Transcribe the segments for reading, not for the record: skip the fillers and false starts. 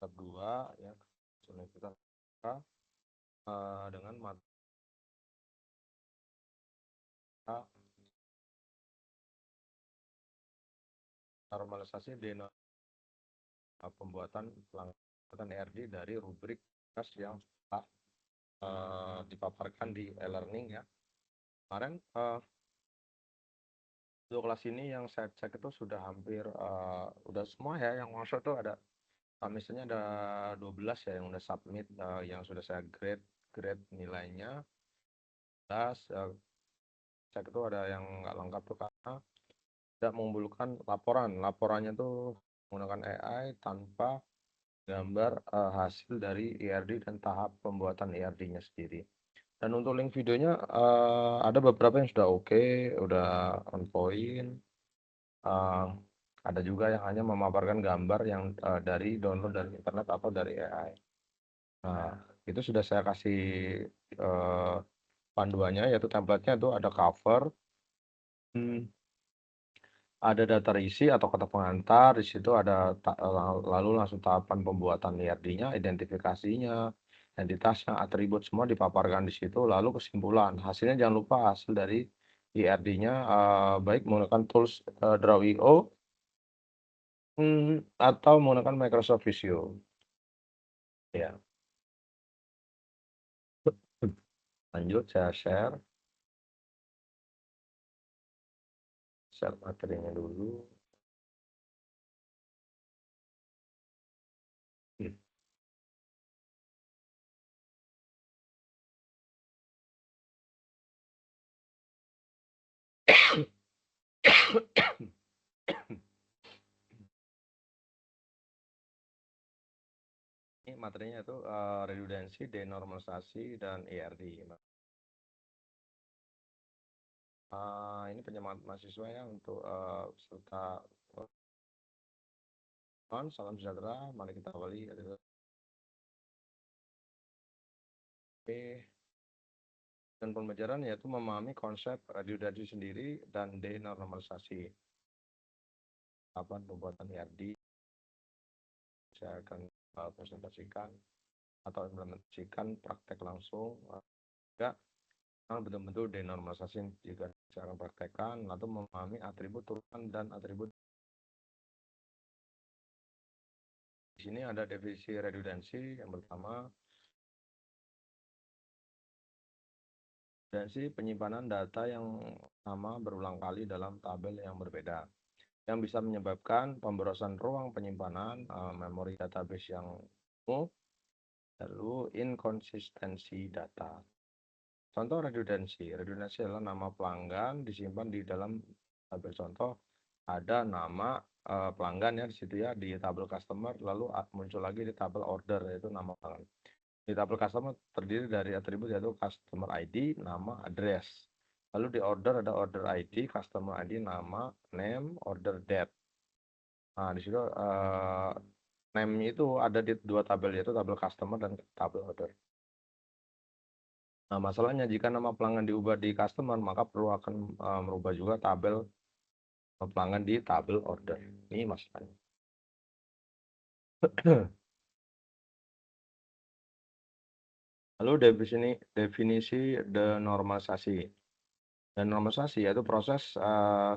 Tab 2 ya, Universitas dengan mata normalisasi pembuatan pelanggaran ERD dari rubrik yang dipaparkan di e-learning ya. Kemarin untuk kelas ini yang saya cek itu sudah hampir udah semua ya yang masuk tuh ada misalnya ada 12 ya yang udah submit, yang sudah saya grade nilainya. Cek itu ada yang nggak lengkap tuh karena tidak mengumpulkan laporannya tuh menggunakan AI tanpa gambar hasil dari ERD dan tahap pembuatan ERD-nya sendiri. Dan untuk link videonya ada beberapa yang sudah oke, udah on point. Ada juga yang hanya memaparkan gambar yang dari download dari internet atau dari AI. Nah, itu sudah saya kasih panduannya, yaitu template-nya itu ada cover, ada data isi atau kata pengantar, di situ ada lalu langsung tahapan pembuatan ERD-nya, identifikasinya, entitasnya, atribut semua dipaparkan di situ, lalu kesimpulan. Hasilnya jangan lupa hasil dari ERD-nya baik menggunakan tools Draw.io atau menggunakan Microsoft Visio. Ya. Lanjut saya share materinya dulu. Ini materinya itu redundansi, denormalisasi, dan ERD. Ini penyemangat mahasiswa ya untuk peserta. Salam sejahtera, mari kita awali. Dan pembelajaran yaitu memahami konsep redundansi sendiri dan denormalisasi. Kapan pembuatan ERD saya akan presentasikan atau implementasikan praktek langsung. Ya, betul-betul denormalisasi juga saya akan praktekkan, lalu memahami atribut turunan dan atribut. Di sini ada definisi redundansi. Yang pertama, redundansi penyimpanan data yang sama berulang kali dalam tabel yang berbeda, yang bisa menyebabkan pemborosan ruang penyimpanan memori database yang penuh, lalu inkonsistensi data. Contoh redundansi adalah nama pelanggan disimpan di dalam tabel contoh, ada nama pelanggan ya di situ ya di tabel customer, lalu muncul lagi di tabel order yaitu nama pelanggan. Di tabel customer terdiri dari atribut yaitu customer ID, nama, address. Lalu di order ada order ID, customer ID, nama, name, order date. Nah, di situ name-nya itu ada di dua tabel yaitu tabel customer dan tabel order. Nah, masalahnya jika nama pelanggan diubah di customer, maka perlu akan merubah juga tabel pelanggan di tabel order. Ini masalahnya. Lalu definisi denormalisasi. Denormalisasi yaitu proses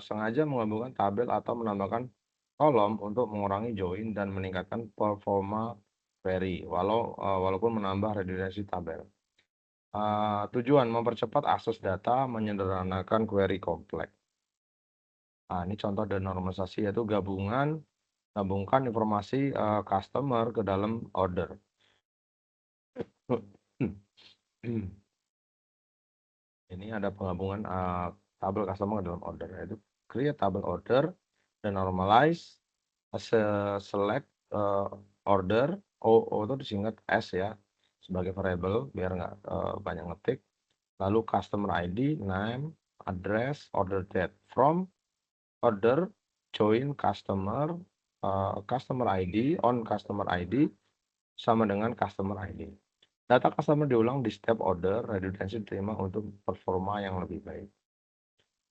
sengaja menggabungkan tabel atau menambahkan kolom untuk mengurangi join dan meningkatkan performa query, walaupun menambah redundansi tabel. Tujuan mempercepat akses data, menyederhanakan query kompleks. Nah, ini contoh denormalisasi yaitu gabungkan informasi customer ke dalam order. Ini ada penggabungan tabel customer ke dalam order, yaitu create tabel order, denormalize, select order, O itu disingkat S ya, sebagai variable biar nggak banyak ngetik. Lalu customer ID, name, address, order date. From order, join customer, customer ID, on customer ID, sama dengan customer ID. Data customer diulang di setiap order, redundansi diterima untuk performa yang lebih baik.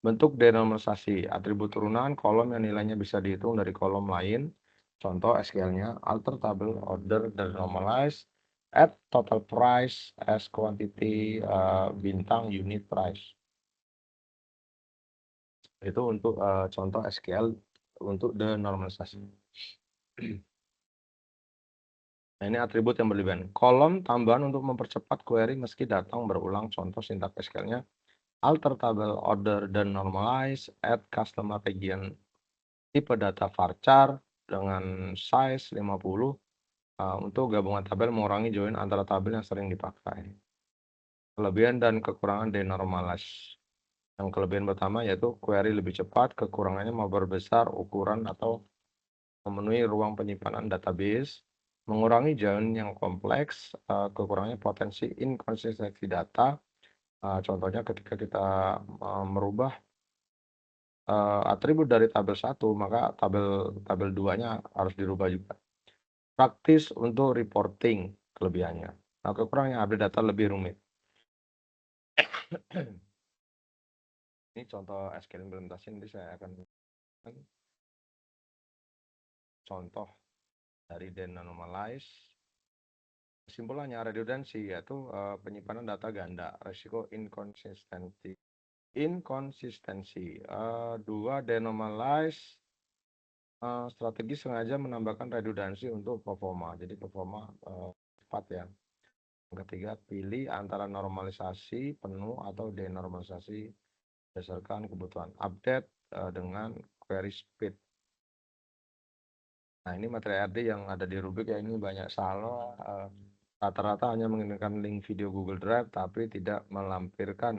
Bentuk denormalisasi, atribut turunan, kolom yang nilainya bisa dihitung dari kolom lain, Contoh SQL-nya, alter table order dan normalize, add total price as quantity, bintang unit price. Itu untuk contoh SQL untuk denormalisasi. Nah, ini atribut yang berlebihan. Kolom tambahan untuk mempercepat query meski datang berulang. Contoh sintak SQL-nya, alter table order dan normalize, add customer region tipe data varchar dengan size 50 untuk gabungan tabel mengurangi join antara tabel yang sering dipakai. Kelebihan dan kekurangan denormalize. Yang kelebihan pertama yaitu query lebih cepat, kekurangannya memperbesar ukuran atau memenuhi ruang penyimpanan database, mengurangi join yang kompleks, kekurangannya potensi inkonsistensi data. Contohnya ketika kita merubah atribut dari tabel 1, maka tabel 2-nya harus dirubah juga. Praktis untuk reporting kelebihannya. Nah, kekurangannya update data lebih rumit. Ini contoh SQL implementasi, nanti saya akan contoh dari denormalize. Kesimpulannya redundancy yaitu penyimpanan data ganda, risiko inkonsistensi. Dua, denormalize strategi sengaja menambahkan redundansi untuk performa, jadi performa cepat ya. Yang ketiga, pilih antara normalisasi penuh atau denormalisasi berdasarkan kebutuhan. Update dengan query speed. Nah, ini materi RD yang ada di Rubik ya, ini banyak salah. Rata-rata hanya mengirimkan link video Google Drive, tapi tidak melampirkan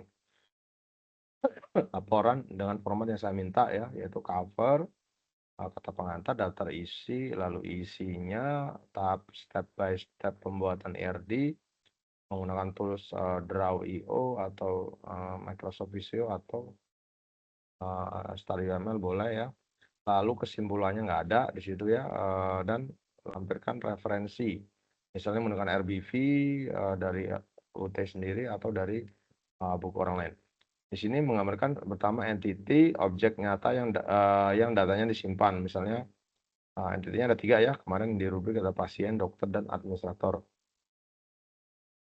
laporan dengan format yang saya minta ya, yaitu cover, kata pengantar, daftar isi, lalu isinya, tahap step by step pembuatan RD, menggunakan tools Draw.io atau Microsoft Visio atau StarUML boleh ya. Lalu kesimpulannya nggak ada di situ ya, dan lampirkan referensi, misalnya menggunakan RBV dari UT sendiri atau dari buku orang lain. Di sini menggambarkan pertama entity objek nyata yang datanya disimpan, misalnya entitinya ada 3 ya, kemarin di rubrik ada pasien, dokter, dan administrator.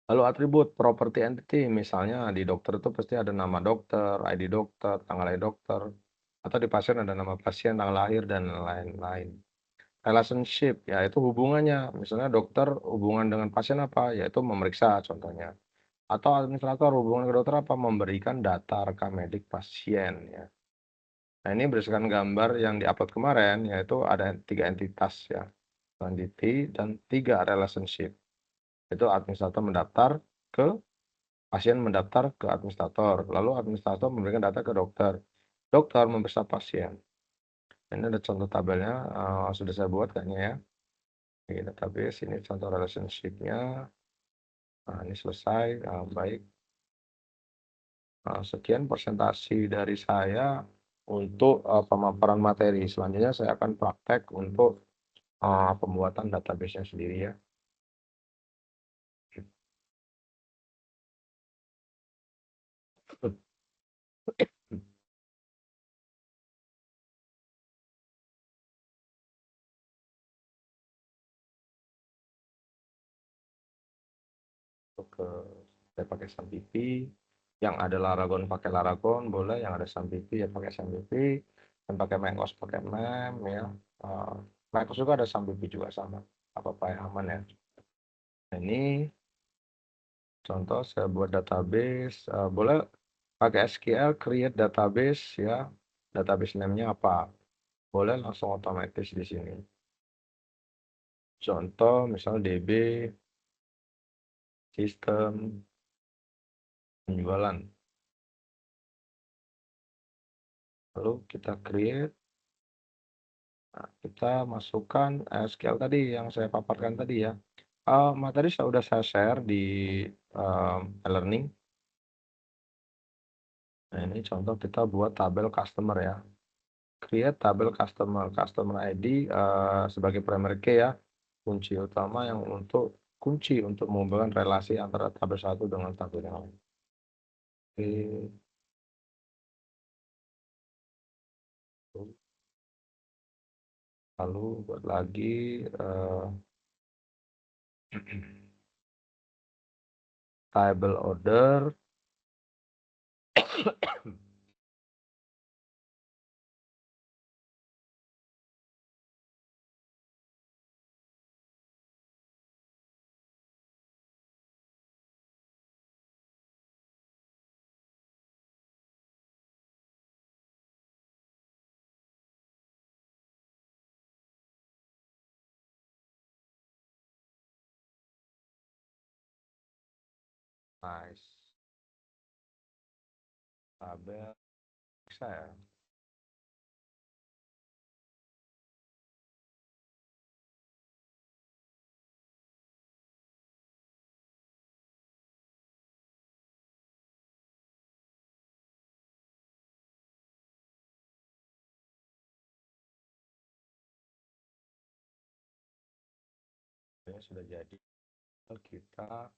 Lalu atribut property entity, misalnya di dokter itu pasti ada nama dokter, ID dokter, tanggal lahir dokter, atau di pasien ada nama pasien, tanggal lahir, dan lain-lain. Relationship, yaitu hubungannya, misalnya dokter hubungan dengan pasien apa, yaitu memeriksa contohnya. Atau administrator hubungan ke dokter apa, memberikan data rekam medik pasien ya. Nah, ini berdasarkan gambar yang diupload kemarin, yaitu ada 3 entitas ya, entity dan 3 relationship. Itu administrator mendaftar ke pasien, mendaftar ke administrator, lalu administrator memberikan data ke dokter, dokter memeriksa pasien. Ini ada contoh tabelnya, sudah saya buat kayaknya ya. Ini database, ini contoh relationship-nya. Nah, ini selesai, baik. Sekian presentasi dari saya untuk pemaparan materi. Selanjutnya saya akan praktek untuk pembuatan database-nya sendiri ya. Saya pakai SAMPP, yang ada Laragon pakai Laragon boleh, yang ada SAMPP ya pakai SAMPP, dan pakai Mengos pakai Mem ya. Mengos juga ada SAMPP juga sama, apa-apa yang aman ya. Nah, ini contoh saya buat database, boleh pakai SQL create database ya, database name-nya apa, boleh langsung otomatis di sini. Contoh misalnya DB sistem penjualan, lalu kita create. Nah, kita masukkan SQL tadi yang saya paparkan tadi ya. Materi sudah saya share di e-learning. Nah, ini contoh kita buat tabel customer ya. Create tabel customer ID sebagai primary key ya. Kunci utama yang kunci untuk menghubungkan relasi antara tabel satu dengan tabel yang lain. Oke. Lalu buat lagi table order. Nice. Tabel saya. Ini sudah jadi. Kita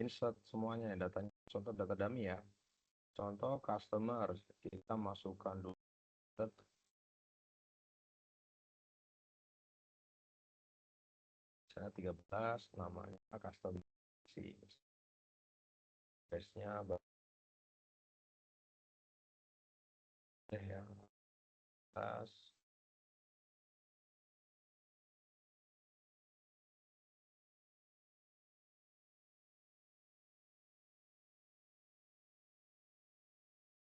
insert semuanya datanya. Contoh data dummy ya. Contoh customer. Kita masukkan dulu. Misalnya 13, namanya customer. Base-nya yang atas.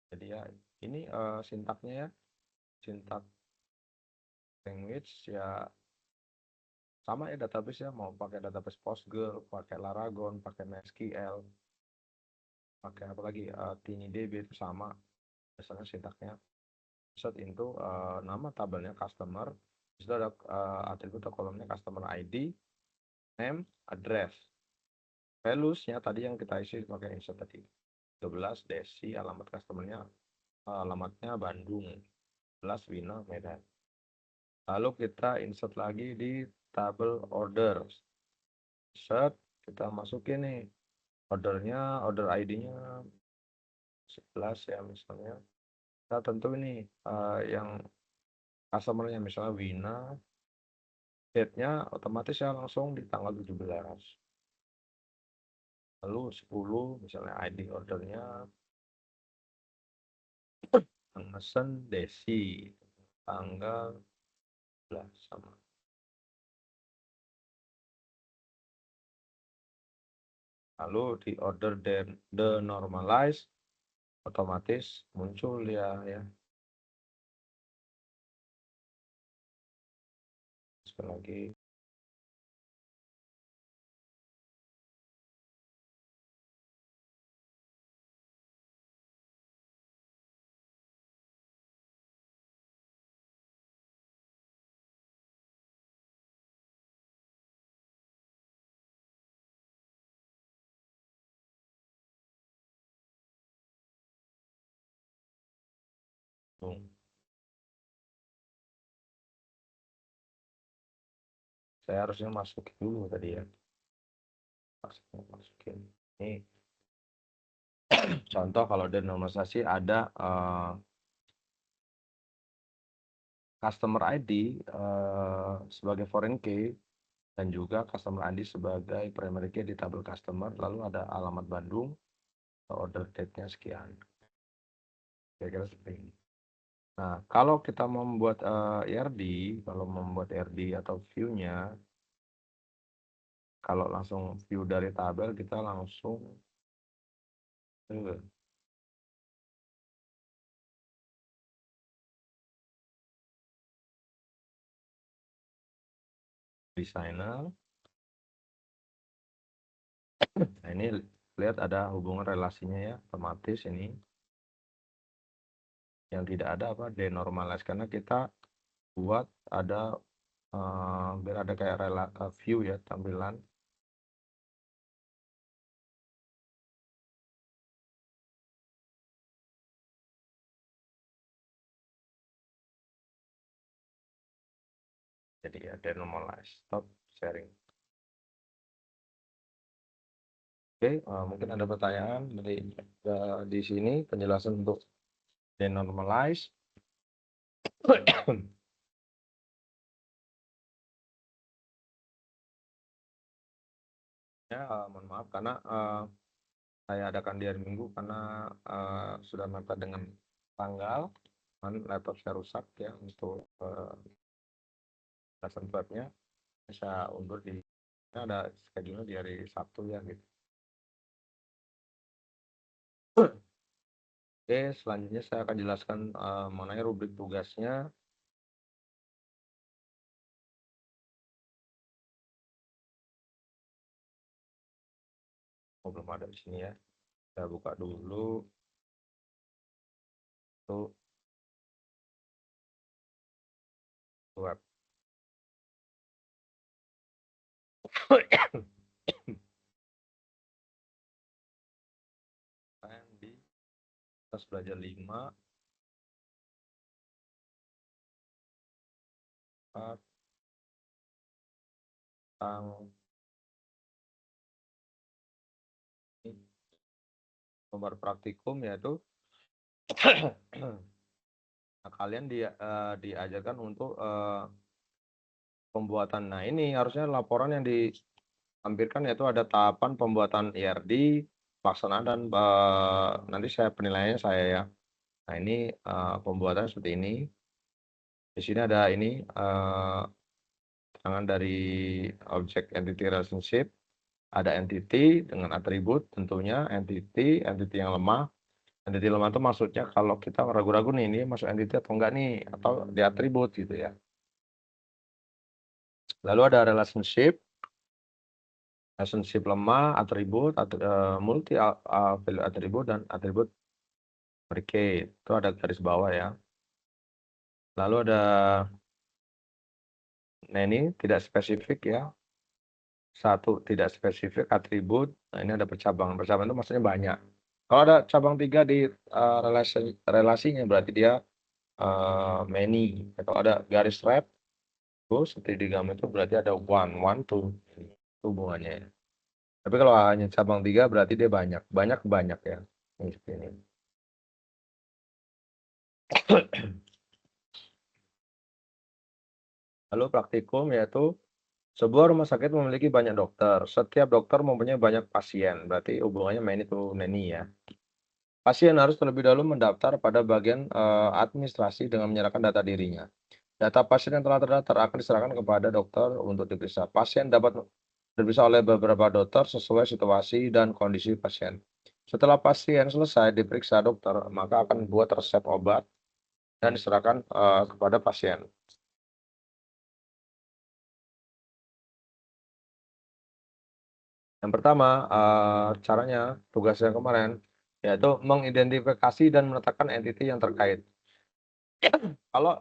Jadi ya ini sintaknya ya, sintak language ya sama ya, database ya, mau pakai database Postgre, pakai Laragon, pakai MySQL, pakai apa lagi, TinyDB itu sama misalnya sintaknya. Set into nama tabelnya customer, itu ada atribut atau kolomnya customer ID, name, address, values-nya tadi yang kita isi pakai insert tadi 12 Desi, alamat customernya alamatnya Bandung, 11 Wina Medan. Lalu kita insert lagi di tabel order. Set, kita masukin nih ordernya, order ID-nya 11 ya misalnya. Kita tentu ini yang customernya misalnya Wina, date-nya otomatis ya langsung di tanggal 17. Lalu 10 misalnya ID ordernya mesen Desi, tanggal 11 sama. Lalu di order the normalize otomatis muncul ya. Sekali lagi. Saya harusnya masukin dulu tadi ya. Masukin. Ini contoh kalau denormalisasi ada customer ID sebagai foreign key dan juga customer ID sebagai primary key di tabel customer, lalu ada alamat Bandung, order date-nya sekian. Kira-kira seperti ini. Nah, kalau kita membuat ERD, kalau membuat ERD atau view-nya, kalau langsung view dari tabel, kita langsung designer. Nah, ini lihat ada hubungan relasinya ya, otomatis ini. Yang tidak ada apa, denormalize, karena kita buat ada biar ada kayak view ya, tampilan. Jadi ya denormalize. Stop sharing. Oke, mungkin ada pertanyaan dari di sini penjelasan untuk denormalize. Ya, mohon maaf karena saya adakan di hari Minggu karena sudah mepet dengan tanggal, kan laptop saya rusak ya untuk lesson prep-nya. Saya undur ada schedule di hari Sabtu ya gitu. Oke, selanjutnya saya akan jelaskan mengenai rubrik tugasnya. Oh, belum ada di sini ya. Saya buka dulu tuh web. Di atas belajar 5 tentang nomor praktikum yaitu nah, kalian diajarkan untuk pembuatan. Nah, ini harusnya laporan yang ditampilkan yaitu ada tahapan pembuatan IRD, pelaksanaan dan nanti saya penilaiannya saya ya. Nah, ini pembuatan seperti ini. Di sini ada ini keterangan dari object entity relationship. Ada entity dengan atribut tentunya, entity yang lemah. Entity lemah itu maksudnya kalau kita ragu-ragu nih, ini masuk entity atau enggak nih, atau di atribut gitu ya. Lalu ada relationship lemah, atribut, multi value atribut, dan atribut predicate. Itu ada garis bawah ya. Lalu ada, nah ini tidak spesifik ya. Satu, tidak spesifik atribut. Nah, ini ada percabangan. Percabangan itu maksudnya banyak. Kalau ada cabang 3 di relasinya berarti dia many. Kalau ada garis red, seperti di gambar itu berarti ada one two hubungannya. Tapi kalau hanya cabang 3 berarti dia banyak ya. Ini. Lalu praktikum yaitu sebuah rumah sakit memiliki banyak dokter. Setiap dokter mempunyai banyak pasien. Berarti hubungannya many to many ya. Pasien harus terlebih dahulu mendaftar pada bagian administrasi dengan menyerahkan data dirinya. Data pasien yang telah terdaftar akan diserahkan kepada dokter untuk diperiksa. Pasien dapat diperiksa oleh beberapa dokter sesuai situasi dan kondisi pasien. Setelah pasien selesai diperiksa dokter, maka akan buat resep obat dan diserahkan kepada pasien. Yang pertama, caranya, tugasnya kemarin, yaitu mengidentifikasi dan menetapkan entiti yang terkait. Kalau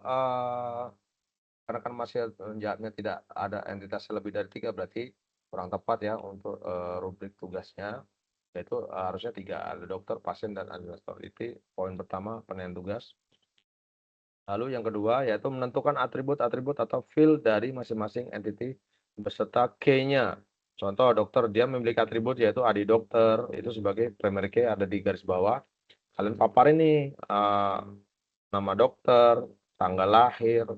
karena kan masih penjahatnya tidak ada entitas lebih dari 3, berarti kurang tepat ya untuk rubrik tugasnya, yaitu harusnya 3, ada dokter, pasien, dan administrator. Itu poin pertama penilaian tugas. Lalu yang kedua yaitu menentukan atribut-atribut atau field dari masing-masing entity beserta key-nya. Contoh dokter, dia memiliki atribut yaitu ID dokter, itu sebagai primary key ada di garis bawah. Kalian paparin nih nama dokter, tanggal lahir,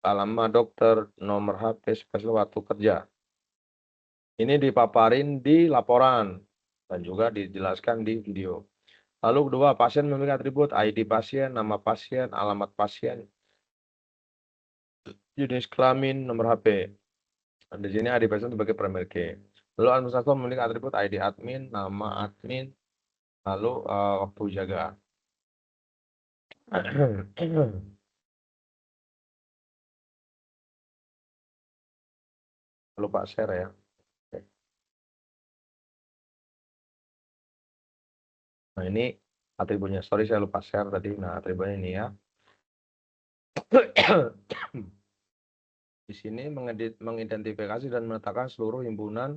alamat dokter, nomor HP, spesial waktu kerja. Ini dipaparin di laporan dan juga dijelaskan di video. Lalu kedua, pasien memiliki atribut ID pasien, nama pasien, alamat pasien, jenis kelamin, nomor HP. Dan di sini ID pasien sebagai primary key. Lalu administrator memiliki atribut ID admin, nama admin, lalu waktu jaga. Lupa share ya. Nah, ini atributnya. Sorry saya lupa share tadi. Nah, atributnya ini ya. Di sini mengidentifikasi dan menetapkan seluruh himpunan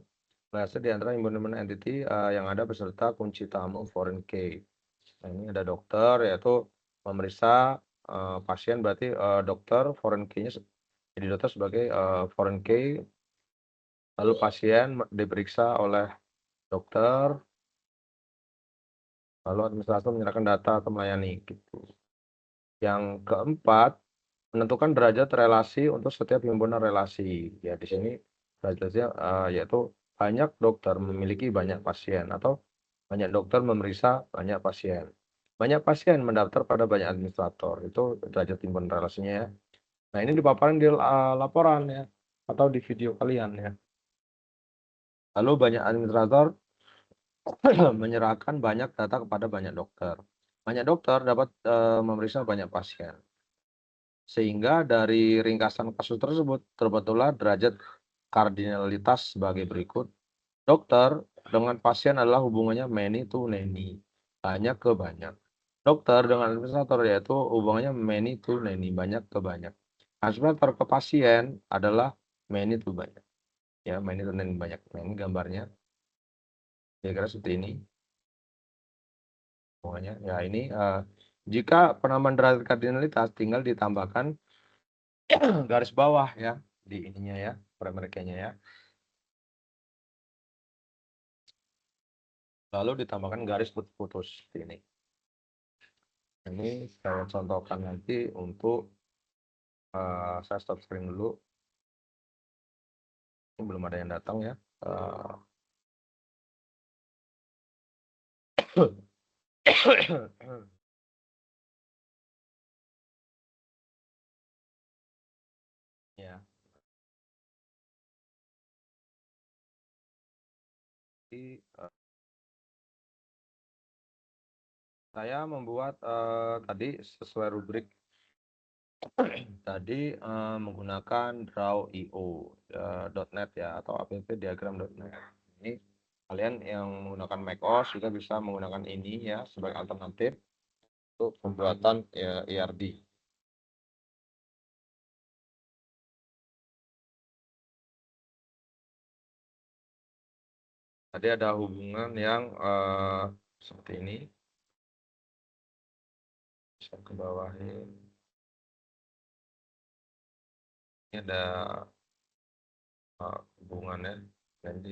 relasi di antara himpunan entity yang ada beserta kunci tamu foreign key. Nah, ini ada dokter yaitu memeriksa pasien, berarti dokter foreign key-nya jadi dokter sebagai foreign key. Lalu pasien diperiksa oleh dokter, lalu administrator menyerahkan data atau melayani gitu. Yang keempat, menentukan derajat relasi untuk setiap himpunan relasi. Ya, di sini derajatnya yaitu banyak dokter memiliki banyak pasien atau banyak dokter memeriksa banyak pasien. Banyak pasien mendaftar pada banyak administrator, itu derajat timbun relasinya ya. Nah, ini dipaparin di laporan ya, atau di video kalian ya. Lalu banyak administrator menyerahkan banyak data kepada banyak dokter. Banyak dokter dapat memeriksa banyak pasien. Sehingga dari ringkasan kasus tersebut terbentuklah derajat kardinalitas sebagai berikut. Dokter dengan pasien adalah hubungannya many to many, banyak ke banyak. Dokter dengan administrator yaitu hubungannya many to many, banyak ke banyak. Administrator ke pasien adalah many to banyak. Ya, many to many, banyak. Nah, ini gambarnya. Kira-kira seperti ini. Hubungannya. Ya, ini jika penambahan derajat kardinalitas tinggal ditambahkan garis bawah ya di ininya ya, mereka-nya ya. Lalu ditambahkan garis putus-putus seperti ini. Ini saya contohkan nanti untuk saya stop screen dulu. Ini belum ada yang datang ya. Ya, jadi saya membuat tadi sesuai rubrik tadi menggunakan draw.io.net ya, atau app-diagram.net. Ini kalian yang menggunakan macOS juga bisa menggunakan ini ya sebagai alternatif untuk pembuatan ERD. Tadi ada hubungan yang seperti ini. Bisa ke bawah ini. Ini ada hubungannya. Jadi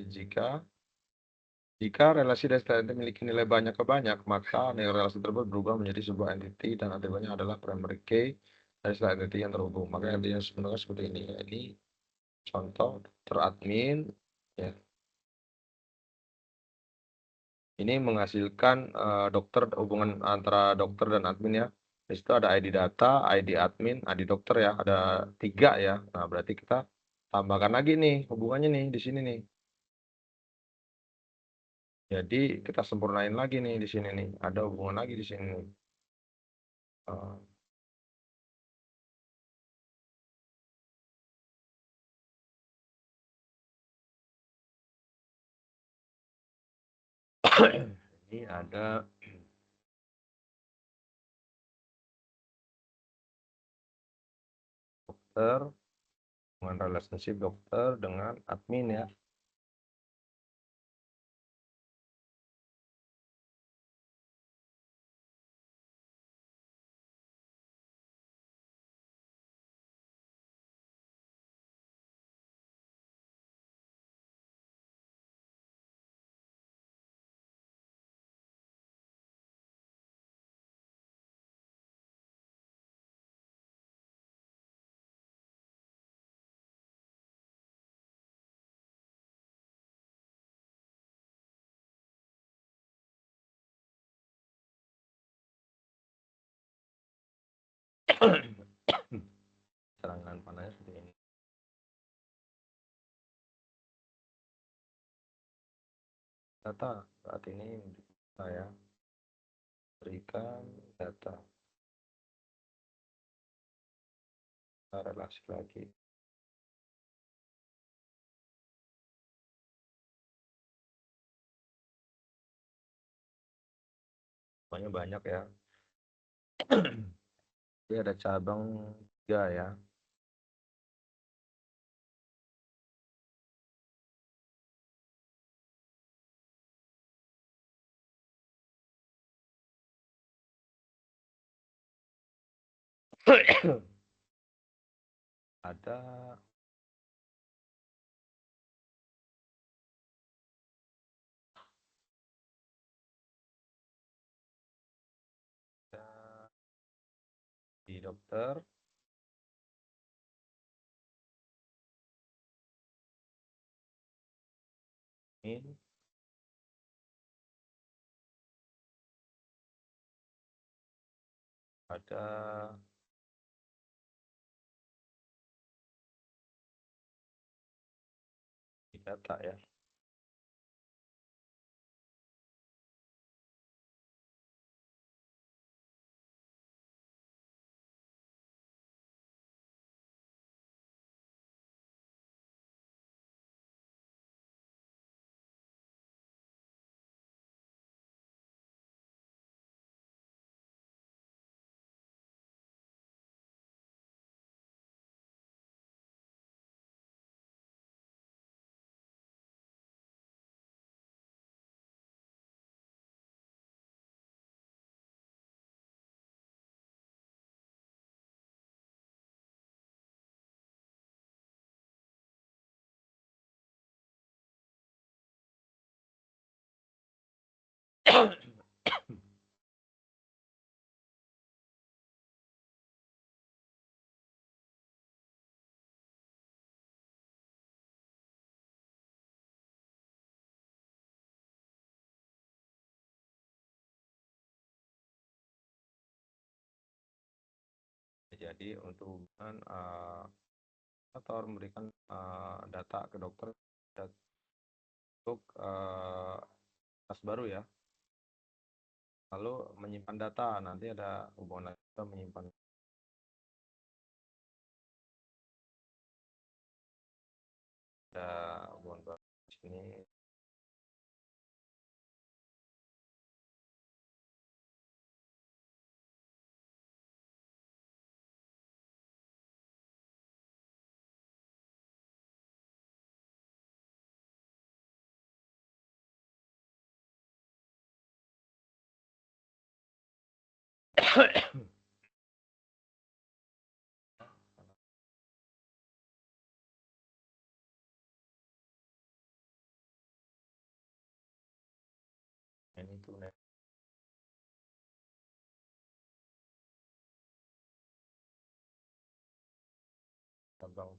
jika relasi dasar memiliki nilai banyak ke banyak, maka nilai relasi tersebut berubah menjadi sebuah entity dan atributnya adalah primary key dari setelah entity yang terhubung. Maka intinya sebenarnya seperti ini. Ini contoh teradmin ya. Ini menghasilkan dokter, hubungan antara dokter dan admin ya. Di situ ada ID data, ID admin, ID dokter ya. Ada 3 ya. Nah, berarti kita tambahkan lagi nih hubungannya nih di sini nih. Jadi kita sempurnain lagi nih di sini nih. Ada hubungan lagi di sini nih. Ini ada dokter, hubungan relationship dokter dengan admin ya. Serangan panahnya seperti ini. Data saat ini saya berikan data relasi lagi. Banyak ya. Jadi ada cabang 3 ya. Ada di dokter, Ini ada di data ya. Jadi untuk hubungan atau memberikan data ke dokter untuk tes baru ya. Lalu menyimpan data, nanti ada hubungan kita menyimpan ada hubungan baru di sini. Ini tuh terbang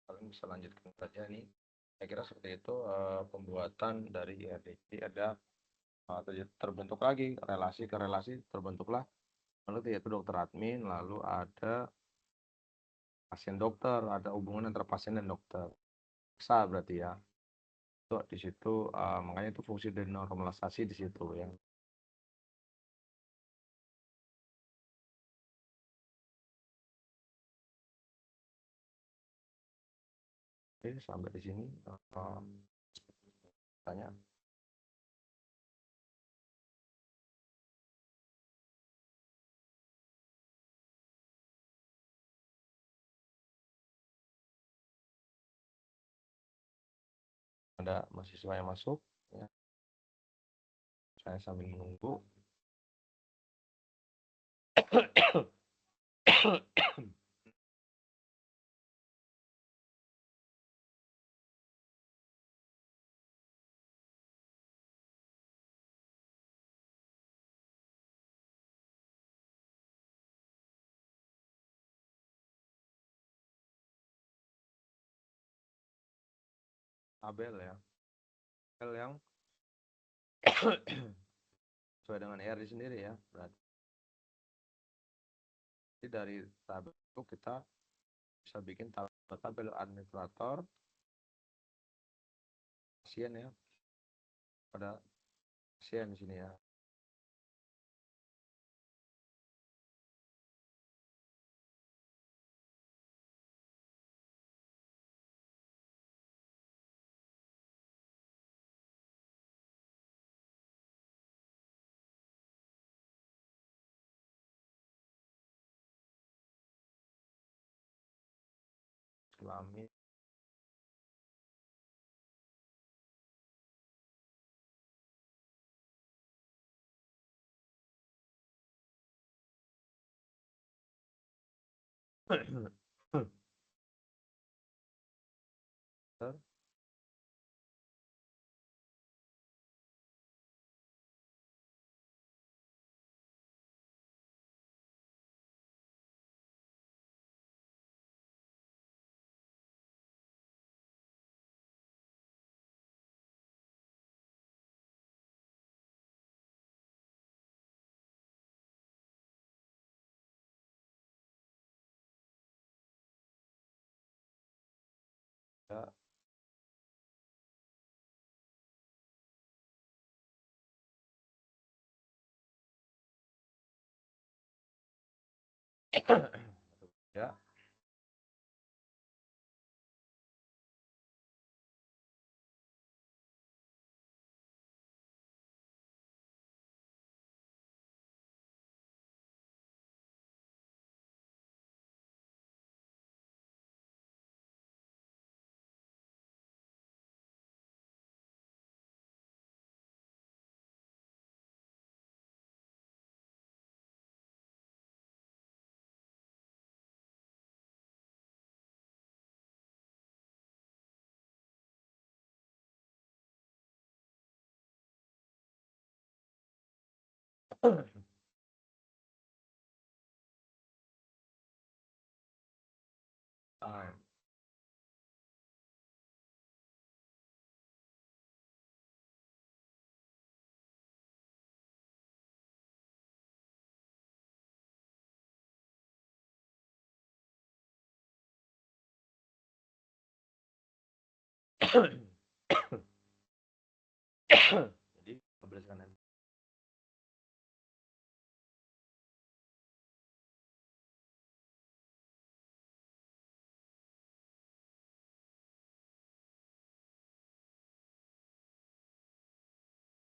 kalian bisa lanjutkan saja nih. Saya kira seperti itu pembuatan dari IRDC ada terbentuk lagi relasi ke relasi terbentuklah lalu yaitu dokter admin lalu ada pasien dokter ada hubungan antara pasien dan dokter sa berarti ya itu di situ makanya itu fungsi denormalisasi di situ ya. Oke sampai di sini tanya ada mahasiswa yang masuk ya saya sambil menunggu. Tabel ya tabel yang sesuai dengan ERD sendiri ya. Berarti dari tabel itu kita bisa bikin tabel administrator pasien ya, pada pasien di sini ya. Kelamin. Ya. Ya. Ah, jadi berdasarkan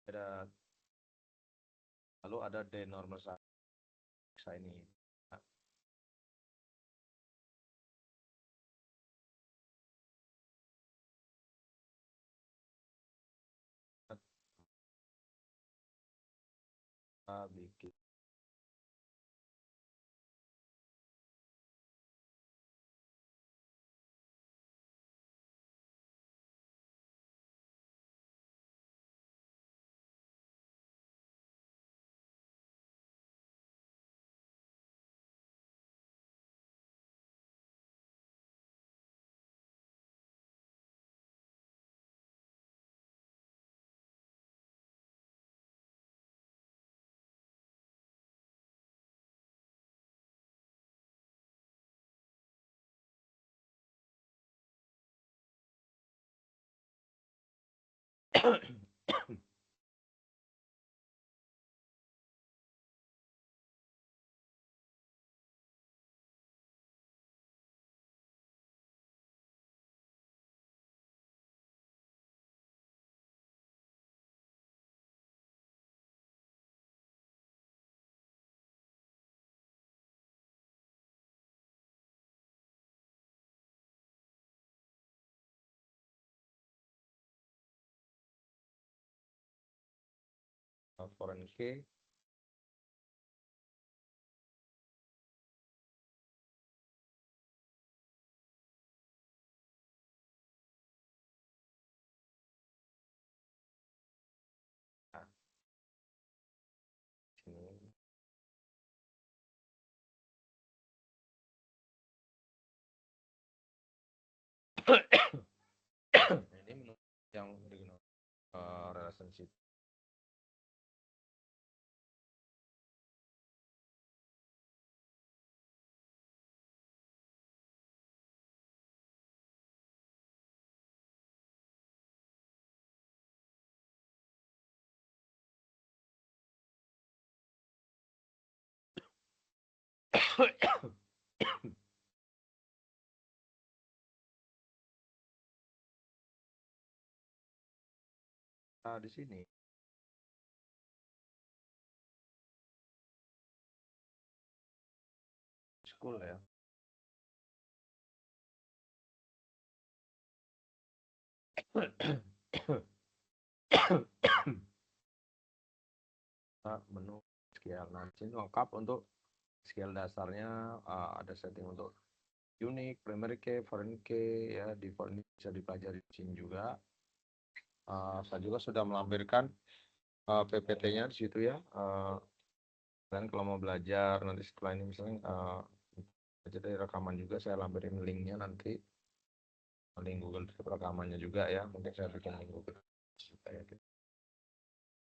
ada, lalu ada denormalisasi ini. Nah, kita bikin foreign key. Nah, sini. Ini yang relationship Nah, di sini school ya. Nah, menu skill. Nah, di sini lengkap untuk skill dasarnya, ada setting untuk unique, primary key, foreign key, ya default ini bisa dipelajari di sini juga. Saya juga sudah melampirkan PPT-nya di situ ya. Dan kalau mau belajar nanti setelah ini misalnya jadi rekaman juga saya lampirin linknya nanti, link Google Drive rekamannya juga ya. Mungkin saya bikin link Google supaya gitu.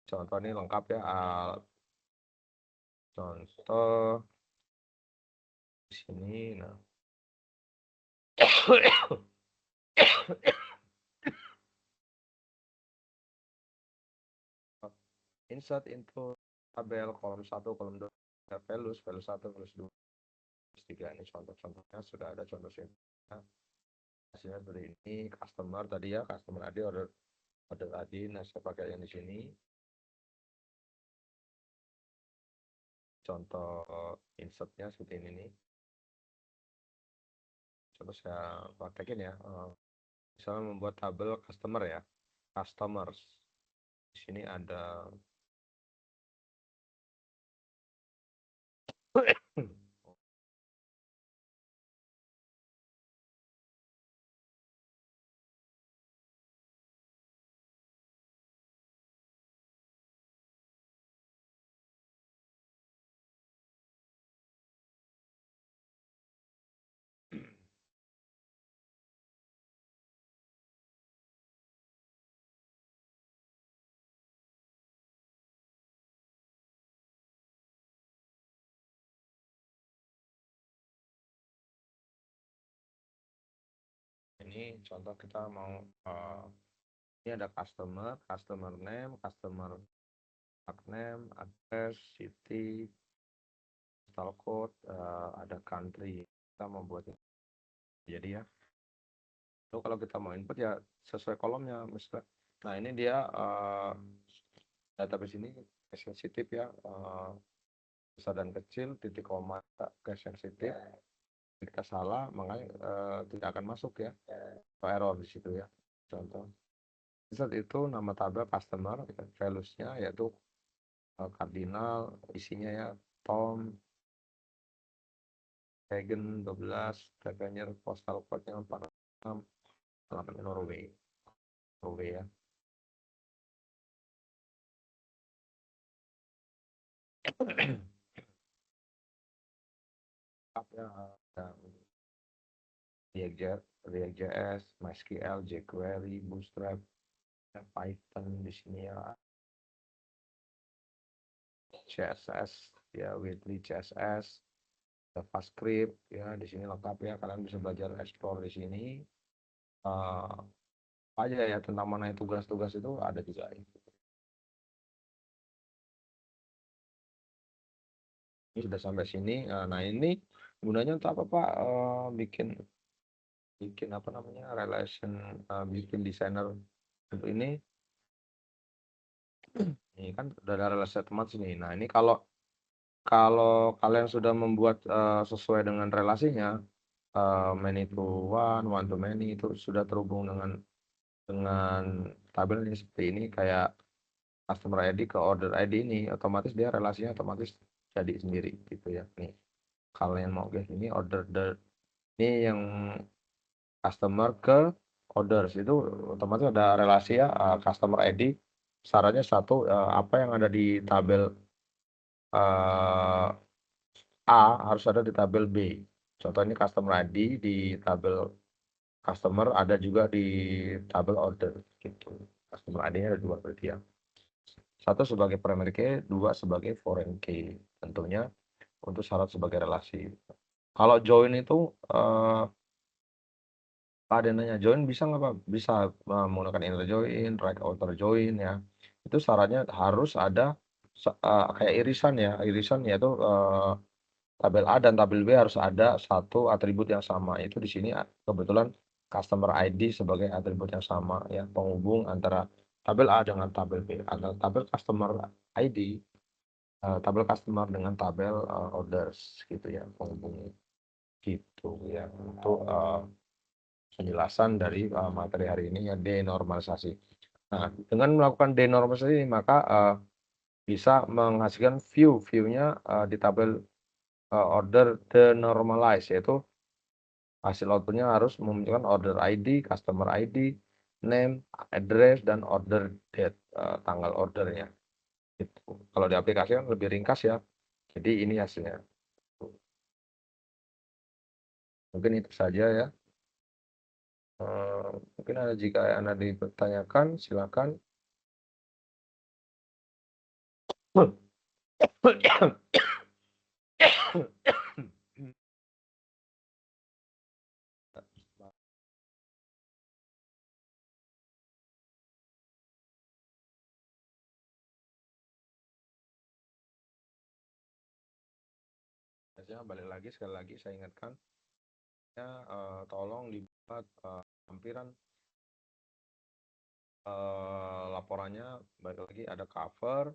Contoh ini lengkap ya. Contoh di sini. Nah, insert into tabel kolom 1, kolom 2, values 1, values 2, values 3. Ini contoh-contohnya sudah ada contoh sini. Nah, hasilnya seperti ini. Customer tadi ya, customer ID, order ID. Nah, saya pakai yang di sini. Contoh insertnya seperti ini nih. Coba saya praktekin ya. Misalnya membuat tabel customer ya, customers. Di sini ada ini contoh kita mau ini ada customer name, customer name, address, city, postal code, ada country. Kita mau buat ini. Jadi ya, itu kalau kita mau input ya sesuai kolomnya, misalnya. Nah, ini dia database ini sensitif ya, besar dan kecil, titik koma ke sensitif. Kita salah, makanya tidak akan masuk ya, atau error di situ ya. Contoh, saat itu nama tabel customer, values-nya yaitu cardinal, isinya ya Tom, Hagen 12, Revenue, postal code-nya 46, alamatnya Norway, ya. Ya, React.js, MySQL, jQuery, Bootstrap, Python di sini ya, CSS ya, Weebly CSS, JavaScript ya, di sini lengkap ya. Kalian bisa belajar explore di sini. Aja ya tentang mana tugas-tugas itu ada juga. Ini sudah sampai sini. Nah, ini gunanya untuk apa Pak? Bikin apa namanya, relation, bikin desainer untuk ini. Ini kan udah ada relasi otomatis ini. Nah, ini kalau kalian sudah membuat sesuai dengan relasinya, many to one to many, itu sudah terhubung dengan tabel ini seperti ini, kayak customer ID ke order ID ini, otomatis dia relasinya otomatis jadi sendiri gitu ya. Nih, kalian mau guys, ini ini yang customer ke orders itu otomatis ada relasi ya, customer ID syaratnya satu, apa yang ada di tabel uh, A harus ada di tabel B. Contoh ini customer ID di tabel customer, ada juga di tabel order gitu. Customer ID-nya ada dua berarti ya. Satu sebagai primary key, dua sebagai foreign key. Tentunya untuk syarat sebagai relasi. Kalau join itu ada nanya join bisa nggak Pak? Bisa, menggunakan inner join, right outer join ya. Itu syaratnya harus ada kayak irisan ya. Irisan yaitu tabel A dan tabel B harus ada satu atribut yang sama. Itu di sini kebetulan customer ID sebagai atribut yang sama ya, penghubung antara tabel A dengan tabel B. Ada tabel customer ID, tabel customer dengan tabel orders gitu ya, penghubungnya gitu ya. Untuk penjelasan dari materi hari ini ya, denormalisasi. Nah, dengan melakukan denormalisasi maka bisa menghasilkan view-nya di tabel order denormalized, yaitu hasil outputnya harus memunculkan order ID, customer ID, name, address, dan order date, tanggal ordernya. Gitu. Kalau di aplikasi kan lebih ringkas ya. Jadi ini hasilnya. Mungkin itu saja ya. Mungkin ada, jika Anda dipertanyakan, silakan. Biasanya balik lagi, sekali lagi saya ingatkan, ya, tolong dibuat lampiran laporannya. Balik lagi, ada cover,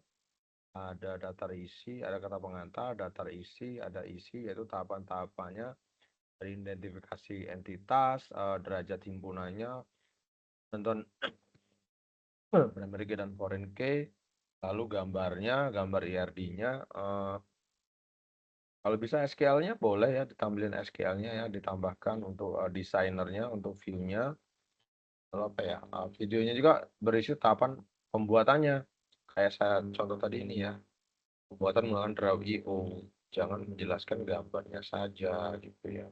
ada daftar isi, ada kata pengantar, daftar isi, ada isi, yaitu tahapan-tahapannya dari identifikasi entitas, derajat himpunannya, tentuan primary key dan foreign key, lalu gambarnya, gambar IRD-nya. Kalau bisa SQL-nya boleh ya, ditampilin SQL-nya ya, ditambahkan untuk desainernya, untuk view-nya. Lalu apa ya, videonya juga berisi tahapan pembuatannya. Kayak saya contoh tadi ini ya, pembuatan menggunakan Draw IO, jangan menjelaskan gambarnya saja gitu ya.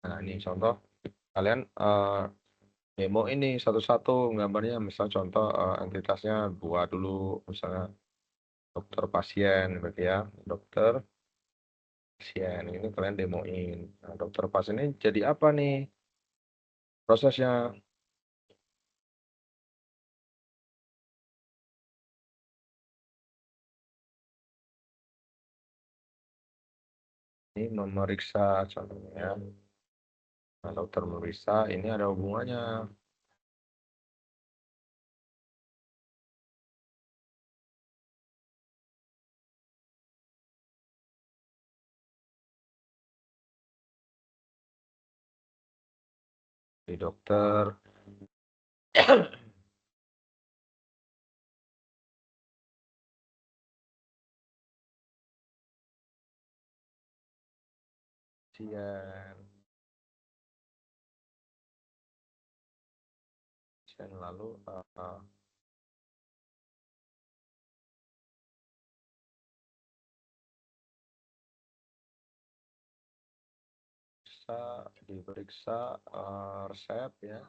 Nah, ini contoh, kalian demo ini satu-satu gambarnya. Misal contoh entitasnya buat dulu, misalnya dokter pasien gitu ya, dokter pasien ini kalian demoin. Nah, dokter pasien ini jadi apa nih prosesnya? Ini memeriksa contohnya. Nah, dokter memeriksa, ini ada hubungannya. Di dokter pasien, lalu bisa diperiksa resep ya.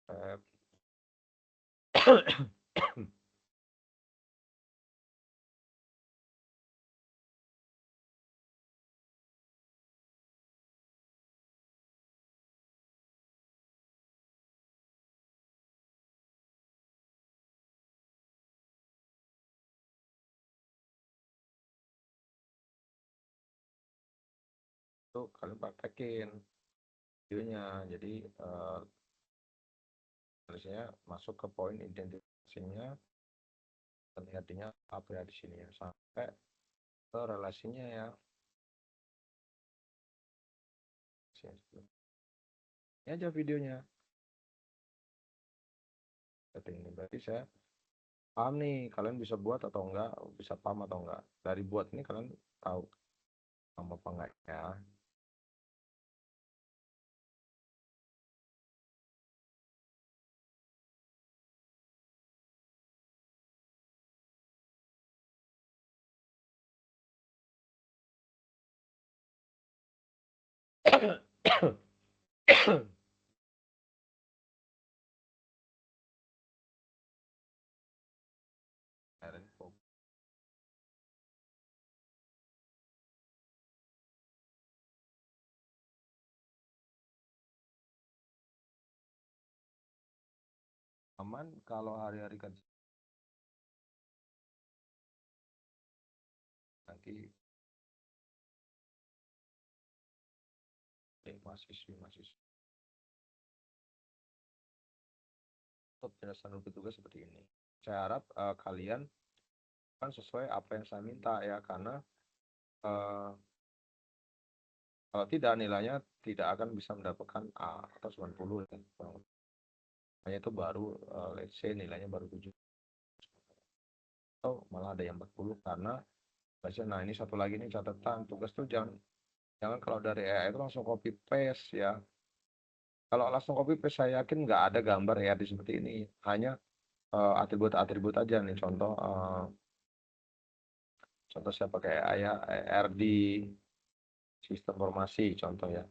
Resep. Itu kalian praktekin videonya. Jadi tulisnya masuk ke poin identifikasinya, terlihatnya apa ya di sini ya, sampai ke relasinya ya. Ini aja videonya. Seperti ini berarti saya paham nih, kalian bisa buat atau enggak, bisa paham atau enggak. Dari buat ini kalian tahu paham apa enggak ya. Aman kalau hari-hari kerja nanti mahasiswi untuk penjelasan tugas seperti ini. Saya harap kalian kan sesuai apa yang saya minta ya, karena eh, kalau tidak nilainya tidak akan bisa mendapatkan A atau 90 ya. Hanya itu baru let's say nilainya baru 7 atau malah ada yang 40 karena nah ini satu lagi nih catatan tugas tuh jangan jangan kalau dari AI itu langsung copy paste ya. Kalau langsung copy paste saya yakin nggak ada gambar ya di seperti ini. Hanya atribut-atribut aja nih contoh contoh saya pakai AI ya, RD sistem informasi contoh ya.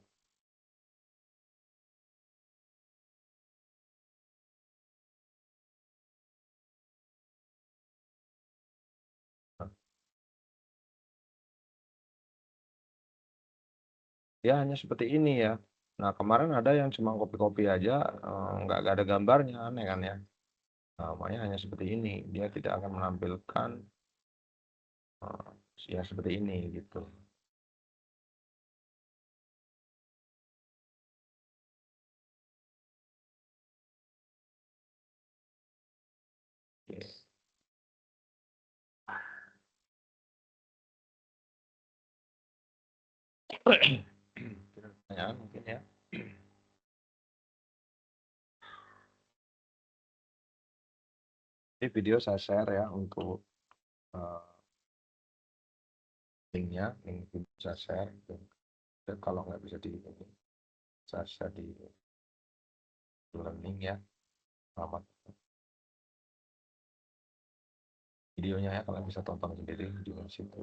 Nah, ya hanya seperti ini ya. Nah kemarin ada yang cuma copy-copy aja nggak ada gambarnya aneh kan ya. Nah, makanya hanya seperti ini dia tidak akan menampilkan eh, ya seperti ini gitu. Oke. Pertanyaan mungkin ya. Ini video saya share ya untuk eh, linknya, link video saya share. Dan kalau nggak bisa di ini, saya share di learning ya. Selamat videonya ya, kalian bisa tonton sendiri di situ.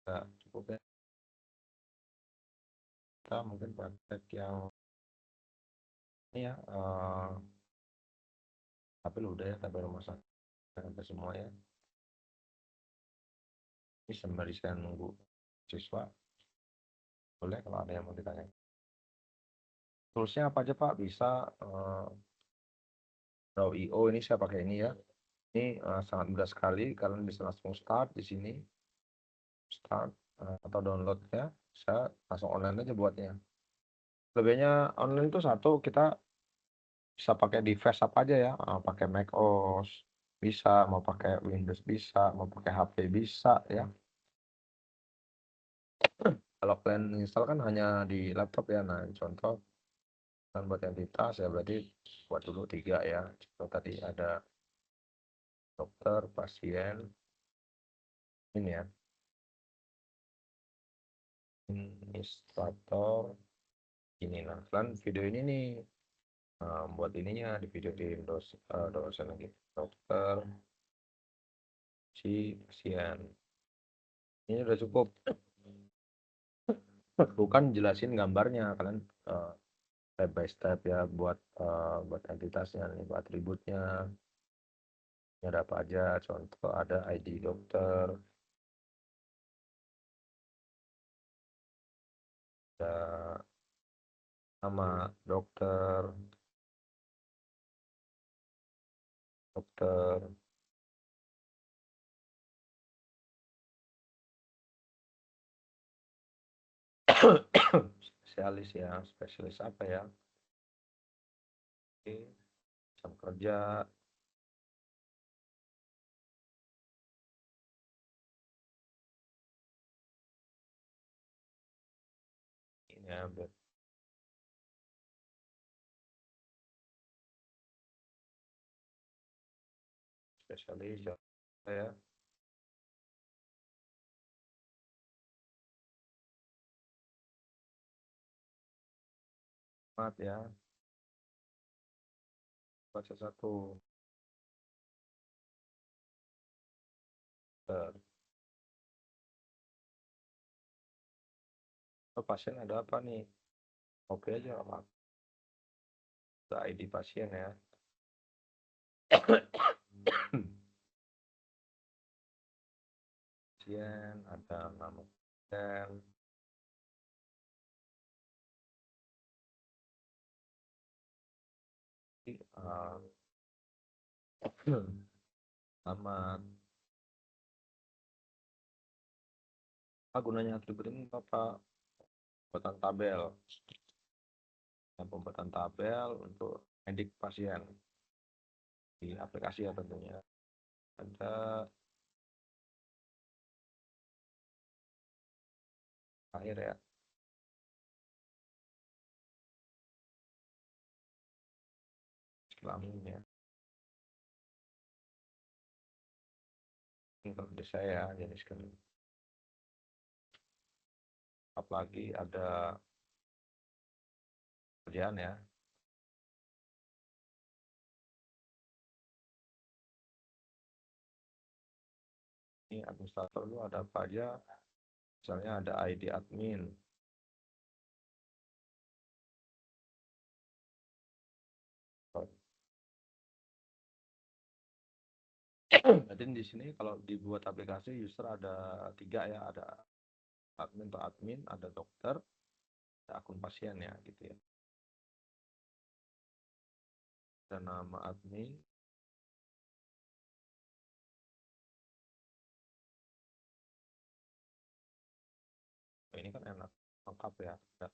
Nah, cukup ya. Kita mungkin praktek yang ini ya, tapi udah ya, tapi rumah sakit sampai semua ya. Ini sembari saya nunggu siswa, boleh kalau ada yang mau ditanya. Toolsnya apa aja Pak? Bisa Raw IO ini saya pakai ini ya. Ini sangat mudah sekali, kalian bisa langsung start di sini, start atau download ya. Saya langsung online aja buatnya. Lebihnya online itu satu, kita bisa pakai device apa aja ya, pakai Mac OS bisa, mau pakai Windows bisa, mau pakai HP bisa ya. Kalau kalian install kan hanya di laptop ya. Nah contoh kan buat entitas ya, berarti buat dulu 3 ya. Contoh tadi ada dokter, pasien, ini ya, administrator, ini. Nah kalian video ini nih buat ininya di video di dosen lagi dokter, si pasien. Ini udah cukup. Bukan jelasin gambarnya, kalian step by step ya buat entitasnya, nih, buat atributnya. Ini ada apa aja? Contoh ada ID dokter, ada nama dokter, dokter, spesialis ya, spesialis apa ya? Oke, jam kerja, ini ya, spesialis ya, ya, maaf ya, baca satu. Oh, pasien ada apa nih? Oke aja apa? ID pasien ya. Pasien ada nama pasien. Uh, Selamat. Apa gunanya atribut ini Bapak? Pembuatan tabel. Nah, pembuatan tabel untuk edik pasien di aplikasi ya tentunya. Ada akhir ya. Kelamin ya. Ini kalau di saya jenis kelamin. Apalagi ada kerjaan ya. Ini administrator lu ada apa aja? Misalnya ada ID admin. Jadi di sini kalau dibuat aplikasi user ada 3 ya, ada admin atau admin, ada dokter, ada akun pasien ya gitu ya. Ada nama admin. Oh, ini kan enak, lengkap ya. Ada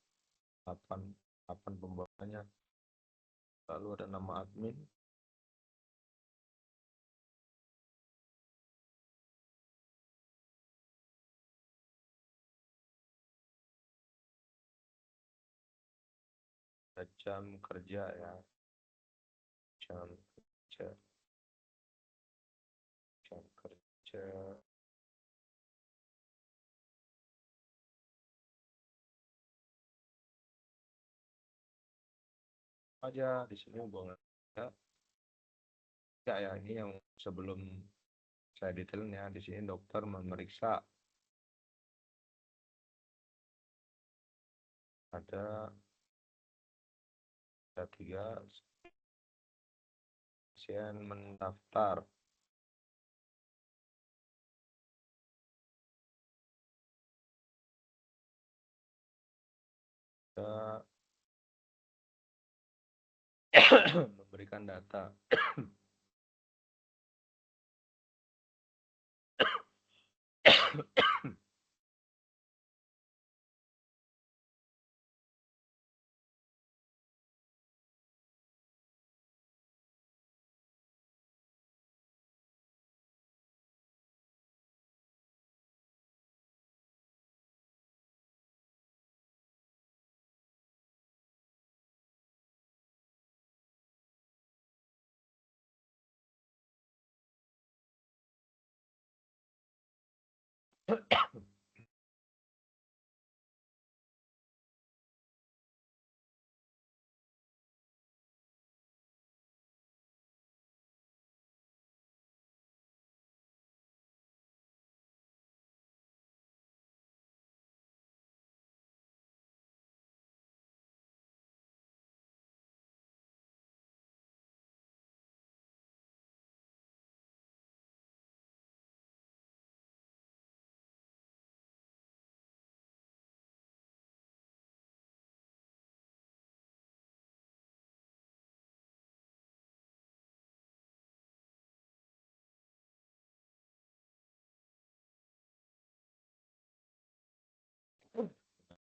8 pembawaannya. Lalu ada nama admin, ada jam kerja ya, jam kerja, jam kerja aja di sini hubungan ya. Ya, ini yang sebelum saya detailnya di sini dokter memeriksa ada 3 pasien mendaftar. Ada memberikan data.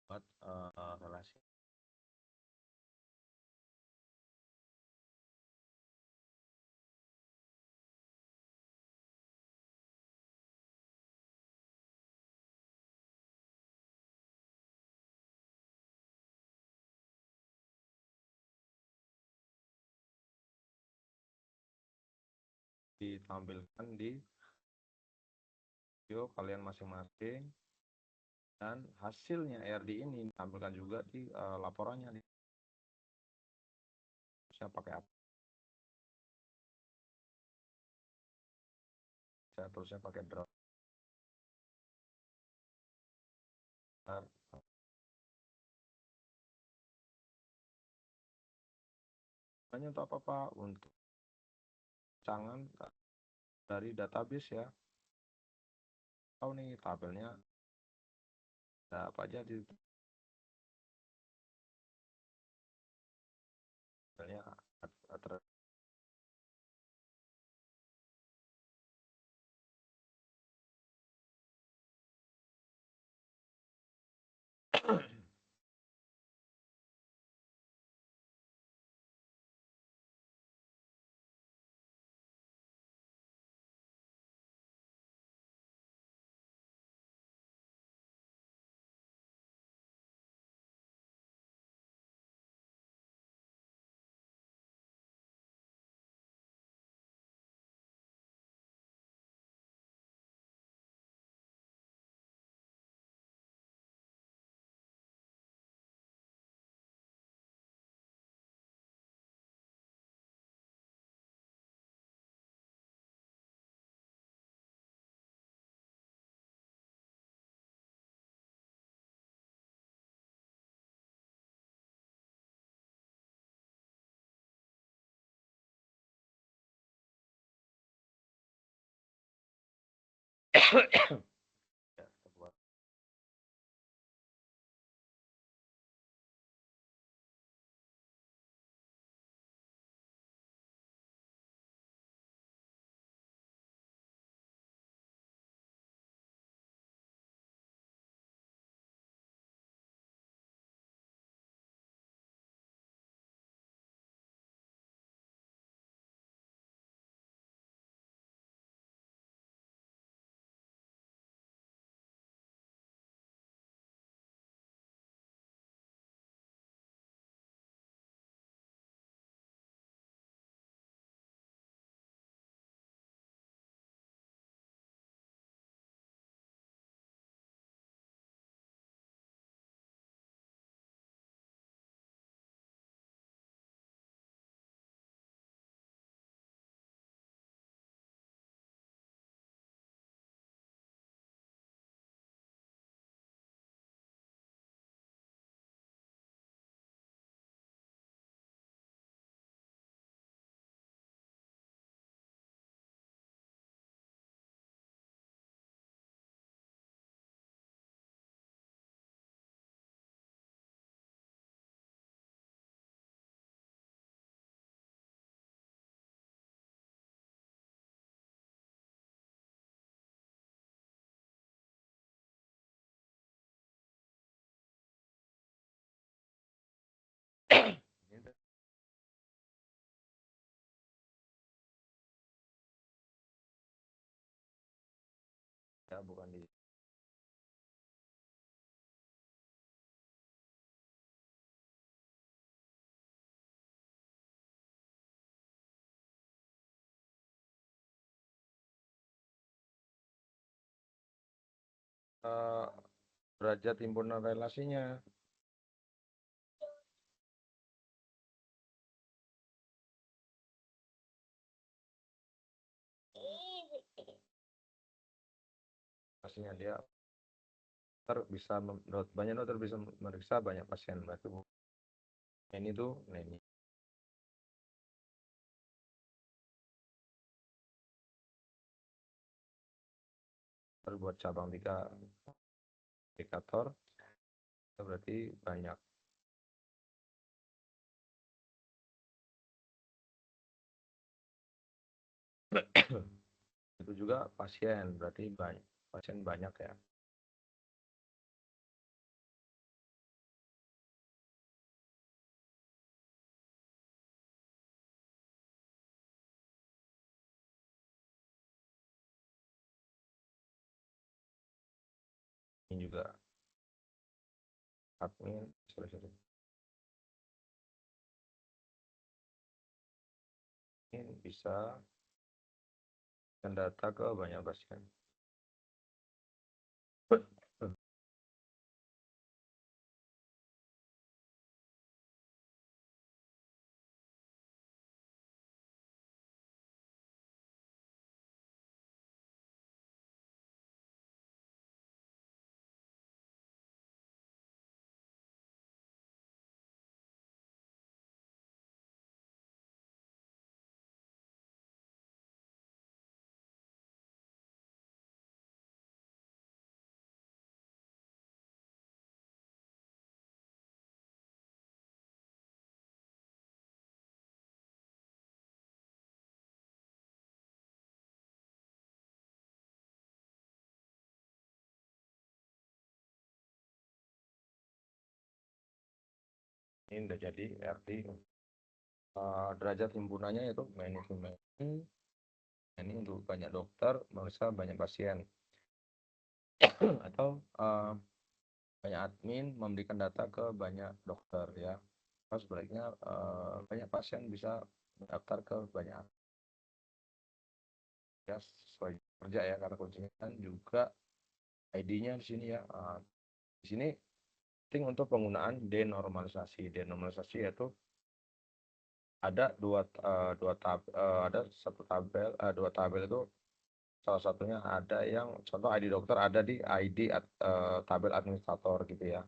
Buat relasi ditampilkan di video kalian masing-masing, dan hasilnya RD ini ditampilkan juga di laporannya nih. Saya pakai apa? Saya terusnya pakai drop. hanya untuk apa Pak? Untuk cangan dari database ya. Tahu nih tabelnya ada apa aja di tabelnya. Ya, bukan di eh, derajat himpunan relasinya. Pastinya dia dokter bisa banyak dokter bisa memeriksa banyak pasien. Berarti ini tuh ini buat cabang 3 indikator berarti banyak. Itu juga pasien berarti banyak pasien banyak ya. Ini juga admin sorry. Ini bisa data ke banyak pasien. ini udah jadi RT. Derajat himpunannya itu manajemen. Ini untuk banyak dokter, merasa banyak pasien. Atau banyak admin memberikan data ke banyak dokter ya. Atau sebaliknya banyak pasien bisa mendaftar ke banyak ya sesuai kerja ya, karena kuncinya kan juga ID-nya di sini ya. Di sini penting untuk penggunaan denormalisasi. Denormalisasi yaitu ada ada satu tabel, dua tabel itu salah satunya ada yang contoh ID dokter ada di ID tabel administrator gitu ya,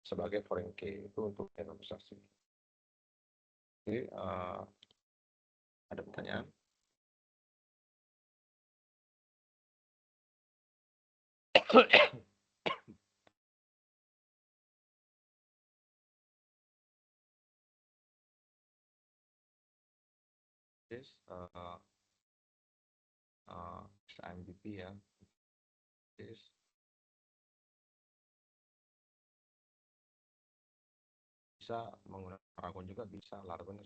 sebagai foreign key itu untuk denormalisasi. Jadi ada pertanyaan? Yes, MVP ya. Yes. Bisa menggunakan Laragon juga bisa. Laragon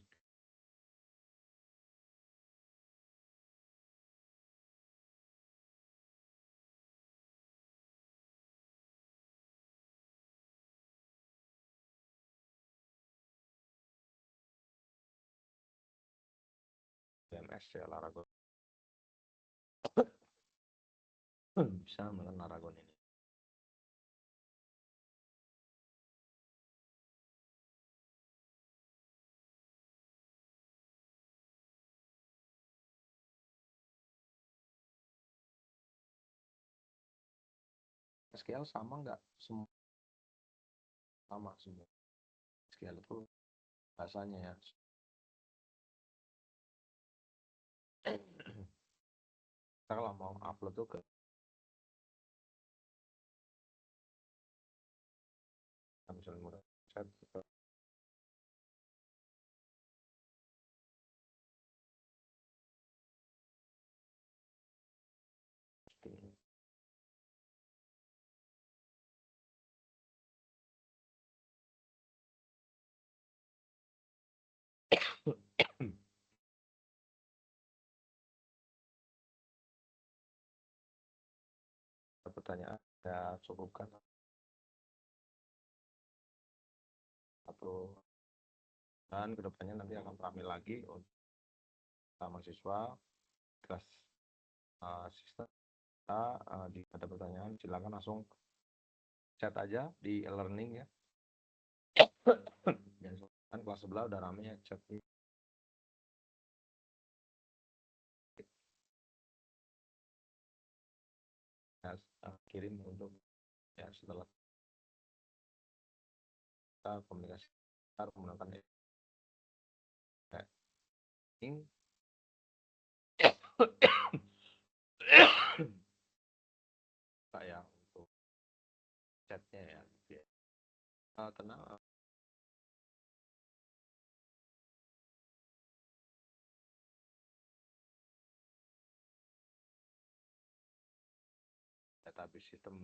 DMS ya, Laragon. Bisa menggunakan Laragon ini. SQL sama nggak? Semua sama semua. SQL itu bahasanya ya. Kita kalau mau upload tuh ke misalnya mudah chat ke pertanyaan ya, cukupkan atau dan kedepannya nanti akan ramai lagi untuk mahasiswa kelas sistem. Di ada pertanyaan silakan langsung chat aja di e-learning ya. Dan kelas sebelah udah rame ya chat ya, kirim untuk ya setelah kita komunikasi kita menggunakan ini ya untuk chatnya ya. Tenang, database sistem